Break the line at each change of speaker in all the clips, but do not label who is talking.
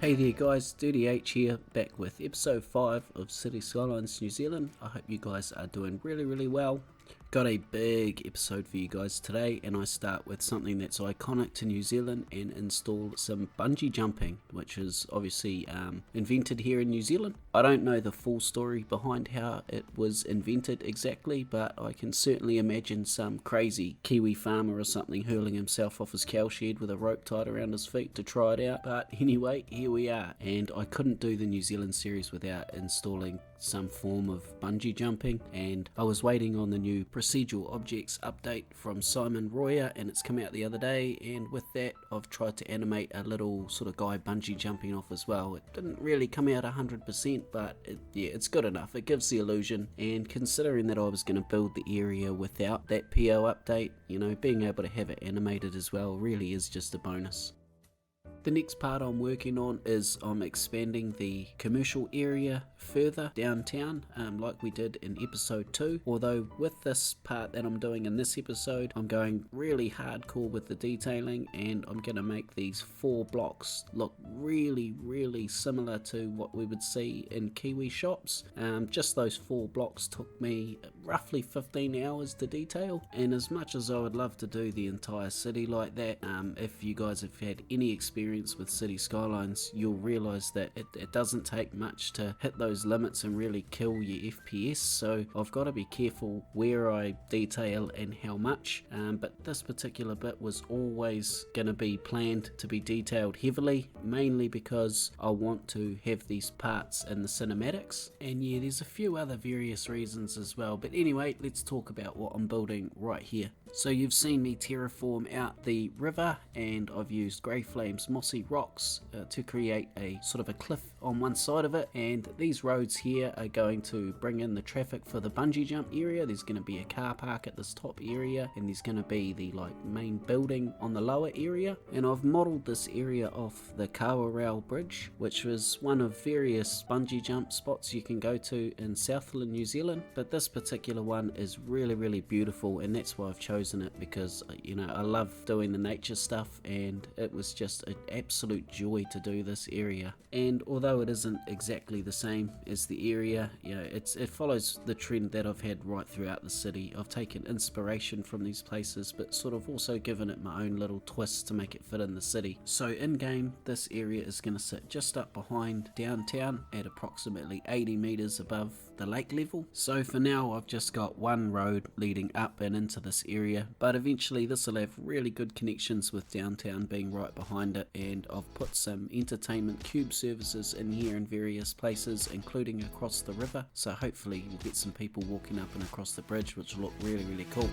Hey there guys, Dirty H here, back with episode 5 of City Skylines New Zealand. I hope you guys are doing really well. Got a big episode for you guys today, and I start with something that's iconic to New Zealand and install some bungee jumping, which is obviously invented here in New Zealand. I don't know the full story behind how it was invented exactly, but I can certainly imagine some crazy Kiwi farmer or something hurling himself off his cow shed with a rope tied around his feet to try it out. But anyway, here we are, and I couldn't do the New Zealand series without installing some form of bungee jumping, and I was waiting on the new procedural objects update from Simon Royer, and it's come out the other day, and with that I've tried to animate a little sort of guy bungee jumping off as well. It didn't really come out 100%, but it's good enough. It gives the illusion, and considering that I was going to build the area without that PO update, you know, being able to have it animated as well really is just a bonus. The next part I'm working on is I'm expanding the commercial area further downtown, like we did in episode 2, although with this part that I'm doing in this episode, I'm going really hardcore with the detailing, and I'm going to make these 4 blocks look really similar to what we would see in Kiwi shops. Just those 4 blocks took me roughly 15 hours to detail, and as much as I would love to do the entire city like that, if you guys have had any experience with City Skylines, you'll realise that it doesn't take much to hit those limits and really kill your FPS, so I've got to be careful where I detail and how much, but this particular bit was always going to be planned to be detailed heavily, mainly because I want to have these parts in the cinematics, and yeah, there's a few other various reasons as well. But anyway, let's talk about what I'm building right here. So you've seen me terraform out the river, and I've used grey flames mossy rocks to create a sort of a cliff on one side of it, and these roads here are going to bring in the traffic for the bungee jump area. There's going to be a car park at this top area, and there's going to be the main building on the lower area, and I've modelled this area off the Kawarau bridge, which was one of various bungee jump spots you can go to in Southland, New Zealand, but this particular one is really beautiful, and that's why I've chosen it, because you know, I love doing the nature stuff, and it was just an absolute joy to do this area. And although it isn't exactly the same as the area, you know, it follows the trend that I've had right throughout the city. I've taken inspiration from these places, but sort of also given it my own little twist to make it fit in the city. So in game, this area is going to sit just up behind downtown at approximately 80 meters above the lake level. So for now, I've just got one road leading up and into this area, but eventually this will have really good connections with downtown being right behind it, and I've put some entertainment cube services in here in various places, including across the river, so hopefully we'll get some people walking up and across the bridge, which will look really cool.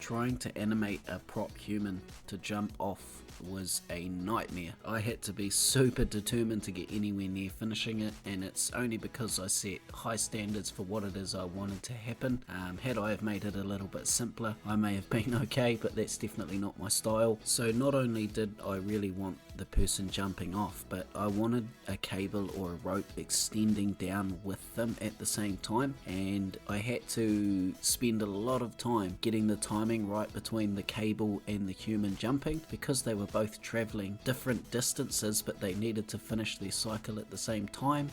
Trying to animate a prop human to jump off was a nightmare. I had to be super determined to get anywhere near finishing it, and it's only because I set high standards for what it is I wanted to happen. Had I have made it a little bit simpler, I may have been okay, but that's definitely not my style. So not only did I really want the person jumping off, but I wanted a cable or a rope extending down with them at the same time, and I had to spend a lot of time getting the timing right between the cable and the human jumping, because they were both traveling different distances but they needed to finish their cycle at the same time.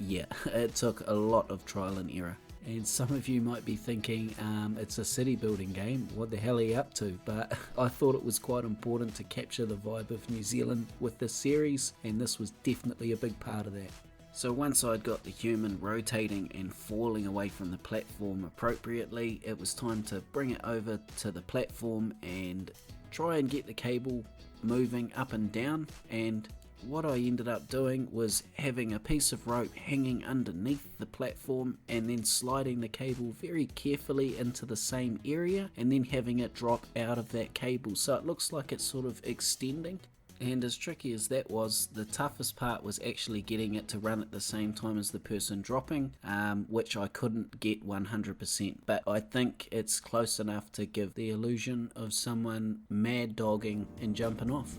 Yeah, it took a lot of trial and error. And some of you might be thinking, it's a city building game, what the hell are you up to? But I thought it was quite important to capture the vibe of New Zealand with this series, and this was definitely a big part of that. So once I'd got the human rotating and falling away from the platform appropriately, it was time to bring it over to the platform and try and get the cable moving up and down. And what I ended up doing was having a piece of rope hanging underneath the platform and then sliding the cable very carefully into the same area and then having it drop out of that cable, so it looks like it's sort of extending. And as tricky as that was, the toughest part was actually getting it to run at the same time as the person dropping, which I couldn't get 100%, but I think it's close enough to give the illusion of someone mad dogging and jumping off.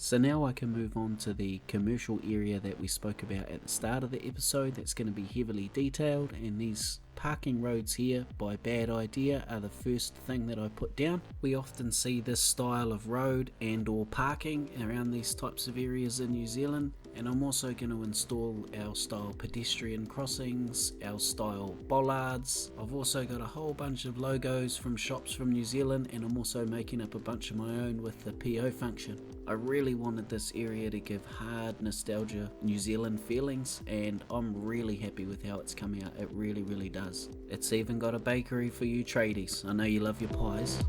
So now I can move on to the commercial area that we spoke about at the start of the episode. That's going to be heavily detailed, and these parking roads here by Bad Idea are the first thing that I put down. We often see this style of road and or parking around these types of areas in New Zealand, and I'm also going to install our style pedestrian crossings, our style bollards. I've also got a whole bunch of logos from shops from New Zealand, and I'm also making up a bunch of my own with the PO function. I really wanted this area to give hard nostalgia New Zealand feelings, and I'm really happy with how it's come out. It really does. It's even got a bakery for you tradies. I know you love your pies.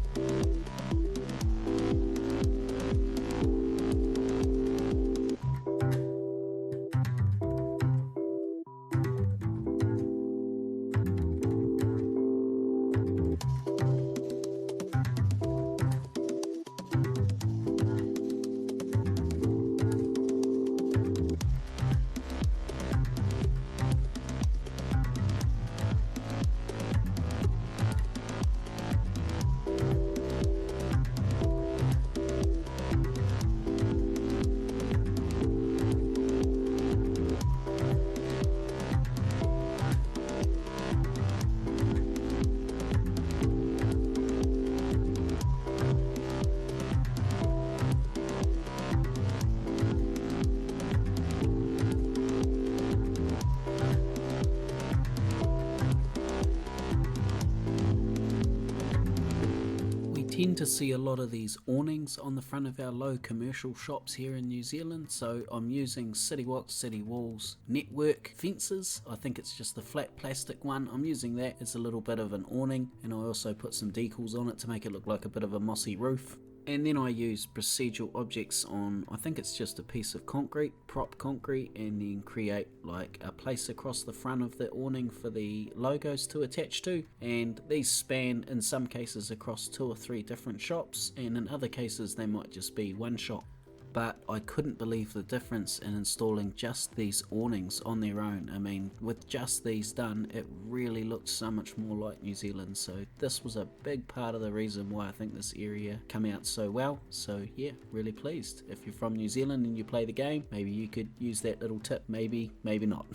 Tend to see a lot of these awnings on the front of our low commercial shops here in New Zealand, so I'm using City Walks, City Walls network fences. I think it's just the flat plastic one. I'm using that as a little bit of an awning, and I also put some decals on it to make it look like a bit of a mossy roof. And then I use procedural objects on, I think it's just a piece of concrete, prop concrete, and then create like a place across the front of the awning for the logos to attach to. And these span in some cases across 2 or 3 different shops, and in other cases they might just be one shop. But I couldn't believe the difference in installing just these awnings on their own. I mean, with just these done, it really looked so much more like New Zealand. So this was a big part of the reason why I think this area came out so well. So yeah, really pleased. If you're from New Zealand and you play the game, maybe you could use that little tip, maybe not.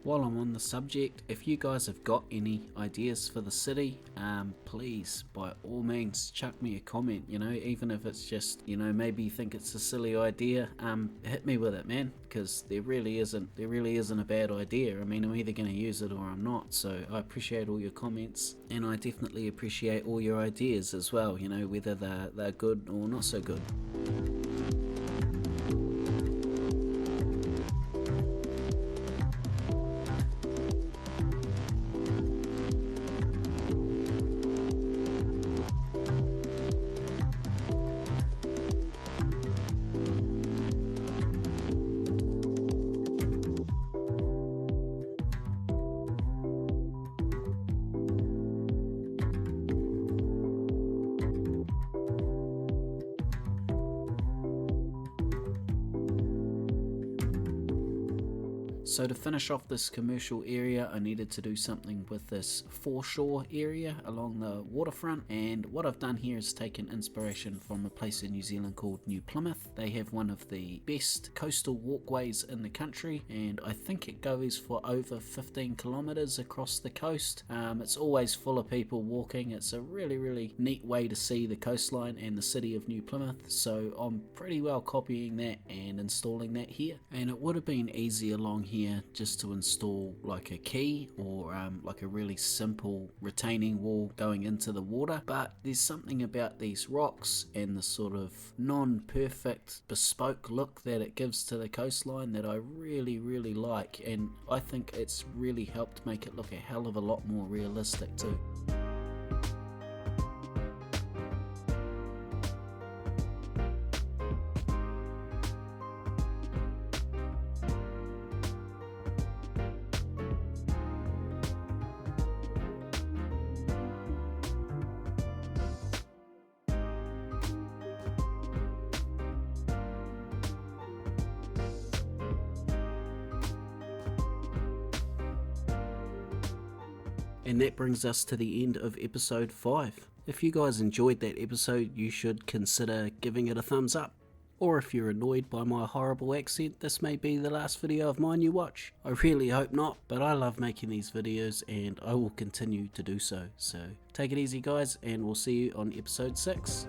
While I'm on the subject, if you guys have got any ideas for the city, please, by all means, chuck me a comment, even if it's just, maybe you think it's a silly idea, hit me with it, man, because there really isn't a bad idea. I mean, I'm either going to use it or I'm not, so I appreciate all your comments, and I definitely appreciate all your ideas as well, whether they're good or not so good. So to finish off this commercial area, I needed to do something with this foreshore area along the waterfront, and what I've done here is taken inspiration from a place in New Zealand called New Plymouth. They have one of the best coastal walkways in the country, and I think it goes for over 15 kilometers across the coast. It's always full of people walking. It's a really neat way to see the coastline and the city of New Plymouth, so I'm pretty well copying that and installing that here. And it would have been easy along here just to install like a quay or like a really simple retaining wall going into the water, but there's something about these rocks and the sort of non-perfect bespoke look that it gives to the coastline that I really like, and I think it's really helped make it look a hell of a lot more realistic too. And that brings us to the end of episode 5. If you guys enjoyed that episode, you should consider giving it a thumbs up. or if you're annoyed by my horrible accent, this may be the last video of mine you watch. I really hope not, but I love making these videos and I will continue to do so. So take it easy guys, and we'll see you on episode 6.